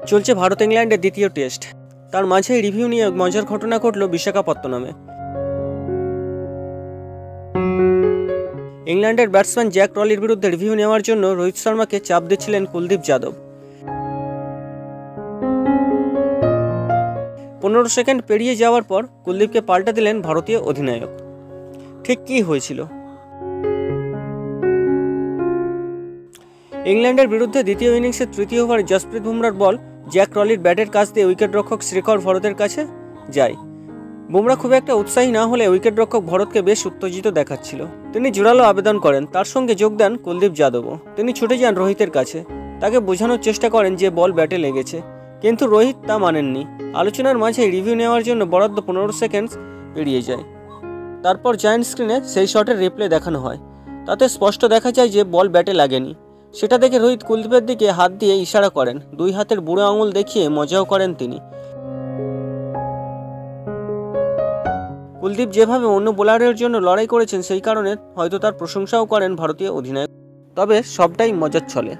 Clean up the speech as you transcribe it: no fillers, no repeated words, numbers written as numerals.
চলছে ভারত ইংল্যান্ডের দ্বিতীয় টেস্ট। তার মাঝেই রিভিউ নিয়ে মজার ঘটনা ঘটল বিশাখাপত্তনমে। ইংল্যান্ডের ব্যাটসম্যান জ্যাক রলির বিরুদ্ধে রিভিউ নেওয়ার জন্য রোহিত শর্মাকে চাপ দিচ্ছিলেন কুলদীপ যাদব। 15 সেকেন্ড পেরিয়ে যাওয়ার পর কুলদীপকে পাল্টা দিলেন ভারতীয় অধিনায়ক। ঠিক কী হয়েছিল? ইংল্যান্ডের বিরুদ্ধে দ্বিতীয় ইনিংসের তৃতীয় ওভারে জসপ্রীত বুমরার বল জ্যাক রলির ব্যাটের কাছ দিয়ে উইকেটরক্ষক শ্রীকর ভরতের কাছে যায়। বুমরা খুব একটা উৎসাহী না হলে উইকেটরক্ষক ভরতকে বেশ উত্তেজিত দেখাচ্ছিল। তিনি জোরালো আবেদন করেন, তার সঙ্গে যোগ দেন কুলদীপ যাদবও। তিনি ছুটে যান রোহিতের কাছে, তাকে বোঝানোর চেষ্টা করেন যে বল ব্যাটে লেগেছে, কিন্তু রোহিত তা মানেননি। আলোচনার মাঝে রিভিউ নেওয়ার জন্য বরাদ্দ 15 সেকেন্ড পেরিয়ে যায়। তারপর জায়ান্ট স্ক্রিনে সেই শটের রিপ্লে দেখানো হয়। তাতে স্পষ্ট দেখা যায় যে বল ব্যাটে লাগেনি। সেটা দেখে রোহিত কুলদীপের দিকে হাত দিয়ে ইশারা করেন, 2 হাতের বুড়ো আঙুল দেখিয়ে মজাও করেন তিনি। কুলদীপ যেভাবে অন্য বোলারের জন্য লড়াই করেছেন সেই কারণে হয়তো তার প্রশংসাও করেন ভারতীয় অধিনায়ক। তবে সবটাই মজার ছলে।